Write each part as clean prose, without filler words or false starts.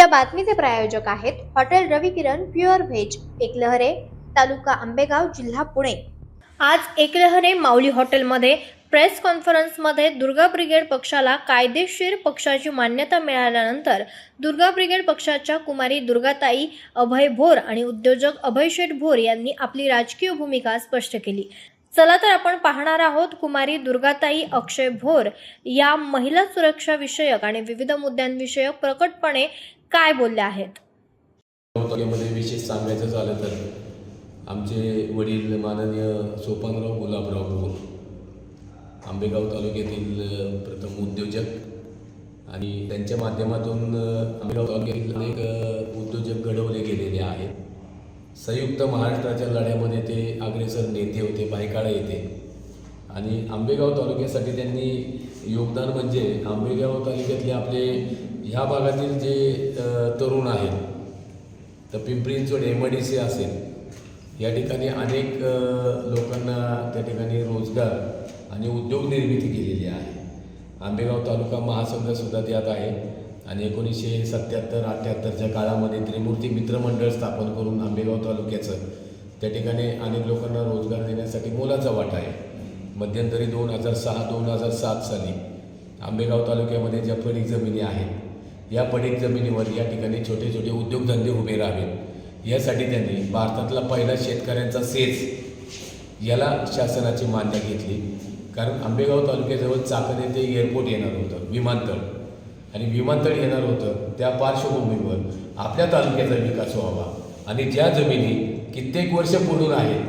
या बातमीचे प्रायोजक आहेत हॉटेल रविकिरण प्युअर व्हेज, एकलहरे, तालुका आंबेगाव, जिल्हा पुणे। आज एकलहरे माऊली हॉटेलमध्ये प्रेस कॉन्फरन्समध्ये दुर्गा ब्रिगेड पक्षाला कायदेशीर पक्षाची मान्यता मिळाल्यानंतर दुर्गा ब्रिगेड पक्षाच्या कुमारी दुर्गाताई अभय भोर आणि उद्योजक अभय शेठ भोर यांनी आपली राजकीय भूमिका स्पष्ट केली। चला तर आपण पाहणार आहोत कुमारी दुर्गाताई अक्षय भोर या महिला सुरक्षा विषयक आणि विविध मुद्द्यांविषयक प्रकटपणे काय बोलल्या आहेत। तालुक्यामध्ये विशेष सांगायचं झालं तर आमचे वडील माननीय सोपानराव गुलाबराव भोर आंबेगाव तालुक्यातील प्रथम उद्योजक आणि त्यांच्या माध्यमातून आंबेगाव तालुक्यातील अनेक उद्योजक घडवले गेलेले आहेत। संयुक्त महाराष्ट्राच्या लढ्यामध्ये ते अग्रेसर नेते होते, बायकाळा येते आणि आंबेगाव तालुक्यासाठी त्यांनी योगदान म्हणजे आंबेगाव तालुक्यातले आपले ह्या भागातील जे तरुण आहेत तर पिंपरी चिंचवड MIDC असेल या ठिकाणी अनेक लोकांना त्या ठिकाणी रोजगार आणि उद्योग निर्मिती केलेली आहे। आंबेगाव तालुका महासंघसुद्धा त्यात आहे आणि 1977-78च्या काळामध्ये त्रिमूर्ती मित्रमंडळ स्थापन करून आंबेगाव तालुक्याचं त्या ठिकाणी अनेक लोकांना रोजगार देण्यासाठी मोलाचा वाटा आहे। मध्यंतरी 2006-2007 साली आंबेगाव तालुक्यामध्ये ज्या पडीक जमिनी आहेत या पडीक जमिनीवर या ठिकाणी छोटे छोटे उद्योगधंदे उभे राहावेत यासाठी त्यांनी भारतातला पहिला शेतकऱ्यांचा सेस याला शासनाची मान्यता घेतली। कारण आंबेगाव तालुक्याजवळ चाकण येथे एअरपोर्ट येणार होतं, विमानतळ, आणि विमानतळ येणार होतं त्या पार्श्वभूमीवर आपल्या तालुक्याचा विकास व्हावा आणि ज्या जमिनी कित्येक वर्ष पडून आहेत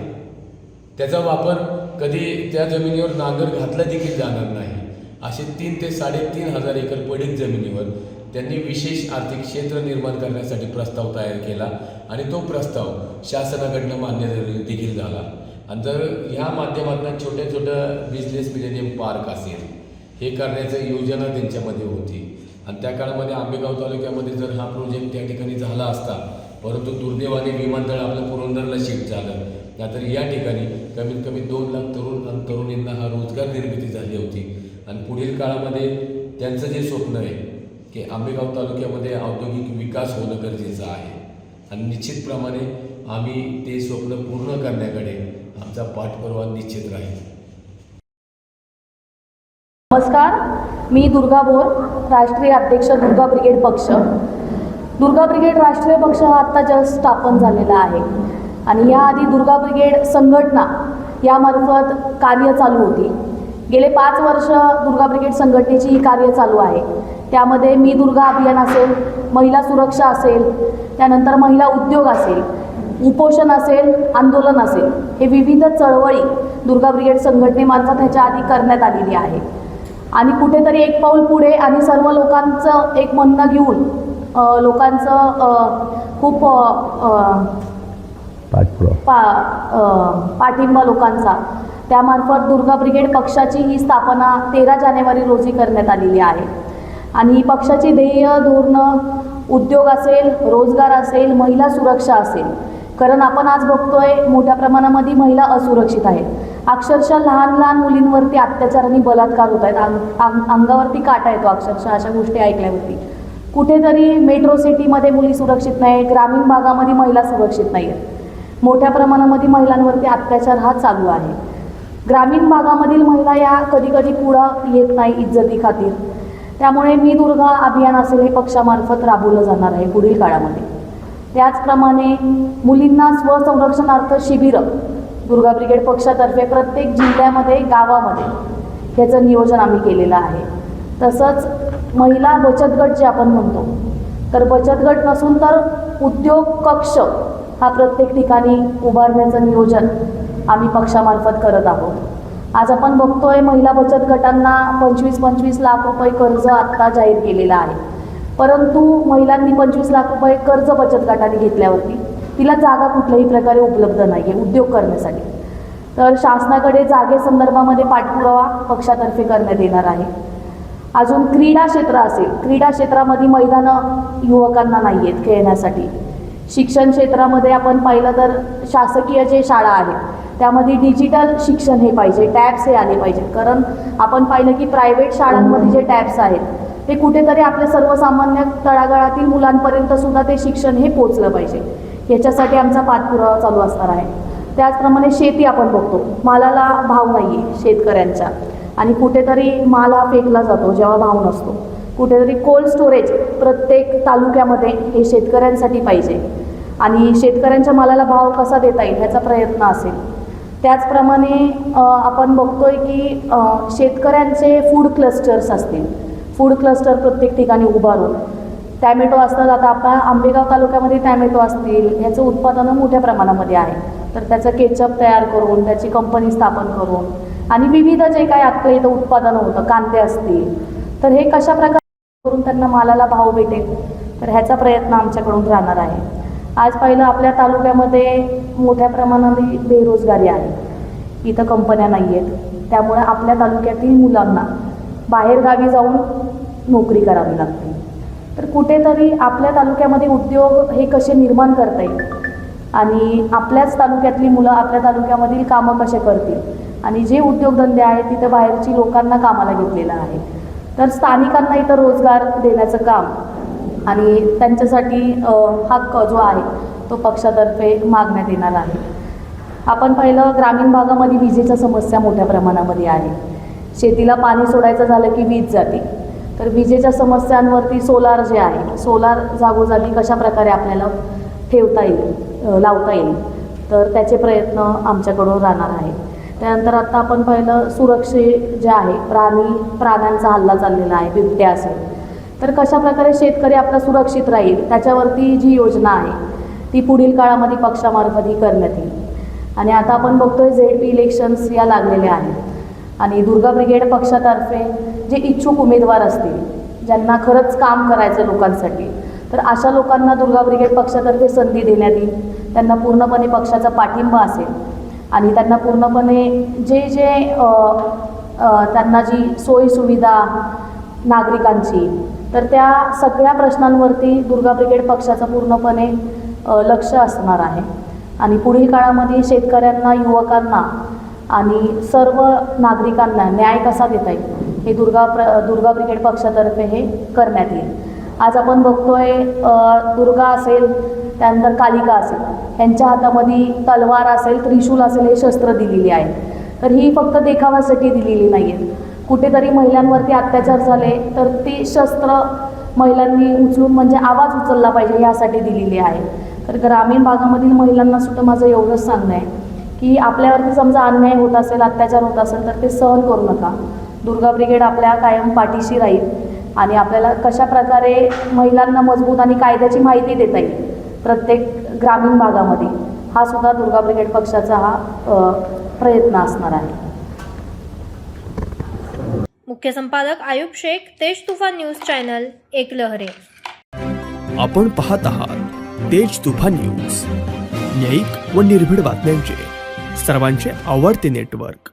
त्याचा वापर कधी त्या जमिनीवर नांगर घातला देखील जाणार नाही असे 3 ते 3.5 हजार एकर पडीक जमिनीवर त्यांनी विशेष आर्थिक क्षेत्र निर्माण करण्यासाठी प्रस्ताव तयार केला आणि तो प्रस्ताव शासनाकडनं मान्य देखील झाला। आणि जर ह्या माध्यमातून छोट्या छोट्या बिझनेस मिलेनियम पार्क असेल हे करण्याची योजना त्यांच्यामध्ये होती आणि त्या काळामध्ये आंबेगाव तालुक्यामध्ये जर हा प्रोजेक्ट त्या ठिकाणी झाला असता, परंतु दुर्दैवाने विमानतळ आपलं पुरंदरला शिफ्ट झालं, त्यातर या ठिकाणी कमीत कमी 2 लाख तरुण आणि तरुणींना हा रोजगार निर्मिती झाली होती। आणि पुढील काळामध्ये त्यांचं जे स्वप्न आहे की आंबेगाव तालुक्यामध्ये औद्योगिक विकास होणं गरजेचं आहे आणि निश्चितप्रमाणे आम्ही ते स्वप्न पूर्ण करण्याकडे आमचा पाठपुरावा निश्चित राहील। नमस्कार, मी दुर्गा भोर, राष्ट्रीय अध्यक्ष दुर्गा ब्रिगेड पक्ष। दुर्गा ब्रिगेड राष्ट्रीय पक्ष हा आत्ता जस्ट स्थापन झालेला आहे आणि याआधी दुर्गा ब्रिगेड संघटना यामार्फत कार्य चालू होती। गेले 5 वर्ष दुर्गा ब्रिगेड संघटनेची ही कार्य चालू आहे। त्यामध्ये मी दुर्गा अभियान असेल, महिला सुरक्षा असेल, त्यानंतर महिला उद्योग असेल, उपोषण असेल, आंदोलन असेल, हे विविध चळवळी दुर्गा ब्रिगेड संघटनेमार्फत ह्याच्या आधी करण्यात आलेली आहे आणि कुठेतरी एक पाऊल पुढे आणि सर्व लोकांचं एक म्हणणं घेऊन लोकांचं खूप पाठिंबा लोकांचा त्यामार्फत दुर्गा ब्रिगेड पक्षाची ही स्थापना 13 जानेवारी रोजी करण्यात आलेली आहे आणि पक्षाची ध्येय धोरणं उद्योग असेल, रोजगार असेल, महिला सुरक्षा असेल, कारण आपण आज बघतोय मोठ्या प्रमाणामध्ये महिला असुरक्षित आहेत। अक्षरशः लहान लहान मुलींवरती अत्याचार आणि बलात्कार होत आहेत, अंगावरती काटा येतो अक्षरशः अशा गोष्टी ऐकल्यावरती। कुठेतरी मेट्रो सिटीमध्ये मुली सुरक्षित नाही, ग्रामीण भागामध्ये महिला सुरक्षित नाही आहेत। मोठ्या प्रमाणामध्ये महिलांवरती अत्याचार हा चालू आहे। ग्रामीण भागामधील महिला या कधी पुढं येत नाही इज्जती खातीर। त्यामुळे मी दुर्गा अभियान असेल हे पक्षामार्फत राबवलं जाणार आहे पुढील काळामध्ये। त्याचप्रमाणे मुलींना स्वसंरक्षणार्थ शिबिरं दुर्गा ब्रिगेड पक्षातर्फे प्रत्येक जिल्ह्यामध्ये, गावामध्ये ह्याचं नियोजन आम्ही केलेलं आहे। तसंच महिला बचत गट जे आपण म्हणतो, तर बचत गट नसून तर उद्योग कक्ष हा प्रत्येक ठिकाणी उभारण्याचं नियोजन आम्ही पक्षामार्फत करत आहोत। आज आपण बघतोय महिला बचत गटांना 25-25 लाख रुपये कर्ज आत्ता जाहीर केलेलं आहे, परंतु महिलांनी 25 लाख रुपये कर्ज बचत गटाने घेतल्यावरती तिला जागा कुठल्याही प्रकारे उपलब्ध नाही आहे उद्योग करण्यासाठी। तर शासनाकडे जागेसंदर्भामध्ये पाठपुरावा पक्षातर्फे करण्यात येणार आहे। अजून क्रीडा क्षेत्र असेल, क्रीडा क्षेत्रामध्ये मैदानं युवकांना नाही आहेत खेळण्यासाठी। शिक्षण क्षेत्रामध्ये आपण पाहिलं तर शासकीय जे शाळा आहेत त्यामध्ये डिजिटल शिक्षण हे पाहिजे, टॅब्स हे आले पाहिजेत। कारण आपण पाहिलं की प्रायव्हेट शाळांमध्ये जे टॅब्स आहेत ते कुठेतरी आपल्या सर्वसामान्य तळागाळातील मुलांपर्यंत सुद्धा ते शिक्षण हे पोचलं पाहिजे, याच्यासाठी आमचा पाठपुरावा चालू असणार आहे. त्याचप्रमाणे शेती आपण बघतो, मालाला भाव नाही आहे शेतकऱ्यांच्या, आणि कुठेतरी माल हा फेकला जातो जेव्हा भाव नसतो. कुठेतरी कोल्ड स्टोरेज प्रत्येक तालुक्यामध्ये हे शेतकऱ्यांसाठी पाहिजे, आणि शेतकऱ्यांच्या मालाला भाव कसा देता येईल ह्याचा प्रयत्न असेल. त्याचप्रमाणे आपण बघतोय की शेतकऱ्यांचे फूड क्लस्टर्स असतील, फूड क्लस्टर प्रत्येक ठिकाणी उभारून टॅमॅटो असतात. आता आपल्या आंबेगाव तालुक्यामध्ये टॅमॅटो असतील, ह्याचं उत्पादनं मोठ्या प्रमाणामध्ये आहे. तर त्याचं केचप तयार करून, त्याची कंपनी स्थापन करून, आणि विविध जे काही आपल्या इथं उत्पादनं होतं, कांदे असतील, तर हे कशा प्रकारे करून त्यांना मालाला भाव भेटेल, तर ह्याचा प्रयत्न आमच्याकडून राहणार आहे. आज पाहिलं आपल्या तालुक्यामध्ये मोठ्या प्रमाणाने बेरोजगारी आहे, इथं कंपन्या नाही आहेत. त्यामुळे आपल्या तालुक्यातील मुलांना बाहेरगावी जाऊन नोकरी करावी लागते. तर कुठेतरी आपल्या तालुक्यामध्ये उद्योग हे कसे निर्माण करता येईल, आणि आपल्याच तालुक्यातली मुलं आपल्या तालुक्यामधील कामं कसे करतील, आणि जे उद्योगधंदे आहेत तिथे बाहेरची लोकांना कामाला घेतलेलं आहे. तर स्थानिकांना इथं रोजगार देण्याचं काम आणि त्यांच्यासाठी हक्क जो आहे तो पक्षातर्फे मागण्यात येणार आहे. आपण पाहिलं ग्रामीण भागामध्ये विजेच्या समस्या मोठ्या प्रमाणामध्ये आहे. शेतीला पाणी सोडायचं झालं की वीज जाते. तर विजेच्या समस्यांवरती सोलार जे आहे, सोलार जागोजागी कशा प्रकारे आपल्याला ठेवता येईल, लावता येईल, तर त्याचे प्रयत्न आमच्याकडून राहणार आहे. त्यानंतर आत्ता आपण पाहिलं सुरक्षे जे आहे, प्राण्यांचा हल्ला चाललेला आहे, बिबट्या असेल, तर कशा प्रकारे शेतकरी आपला सुरक्षित राहील त्याच्यावरती जी योजना आहे ती पुढील काळामध्ये पक्षामार्फत ही करण्यात येईल. आणि आता आपण बघतोय ZP इलेक्शन्स या लागलेल्या आहेत, आणि दुर्गा ब्रिगेड पक्षातर्फे जे इच्छुक उमेदवार असतील, ज्यांना खरंच काम करायचं लोकांसाठी, तर अशा लोकांना दुर्गा ब्रिगेड पक्षातर्फे संधी देण्यात येईल. त्यांना पूर्णपणे पक्षाचा पाठिंबा असेल, आणि त्यांना पूर्णपणे जे त्यांना जी सोयीसुविधा नागरिकांची, तर त्या सगळ्या प्रश्नांवरती दुर्गा ब्रिगेड पक्षाचं पूर्णपणे लक्ष असणार आहे. आणि पुढील काळामध्ये शेतकऱ्यांना, युवकांना आणि सर्व नागरिकांना न्याय कसा देता येईल हे दुर्गा ब्रिगेड पक्षातर्फे हे करण्यात येईल. आज आपण बघतोय दुर्गा असेल, त्यानंतर कालिका असेल, ह्यांच्या हातामध्ये तलवार असेल, त्रिशूल असेल, हे शस्त्र दिलेली आहे. तर ही फक्त देखाव्यासाठी दिलेली नाही आहेत. कुठेतरी महिलांवरती अत्याचार झाले तर ते शस्त्र महिलांनी उचलून, म्हणजे आवाज उचलला पाहिजे, यासाठी दिलेली आहे. तर ग्रामीण भागामधील महिलांना सुद्धा माझं एवढंच सांगणं आहे की आपल्यावरती समजा अन्याय होत असेल, अत्याचार होत असेल, तर ते सहन करू नका. दुर्गा ब्रिगेड आपल्या कायम पाठीशी राहील, आणि आपल्याला कशा प्रकारे महिलांना मजबूत आणि कायद्याची माहिती देता येईल प्रत्येक ग्रामीण भागामध्ये, हा सुद्धा दुर्गा ब्रिगेड पक्षाचा हा प्रयत्न असणार आहे. मुख्य संपादक आयुब शेख, तेज तुफान न्यूज चॅनल, एकलहरे. आपण पाहत आहात तेज तुफान न्यूज, न्यायिक व निर्भीड बातम्यांचे सर्वांचे आवडते नेटवर्क.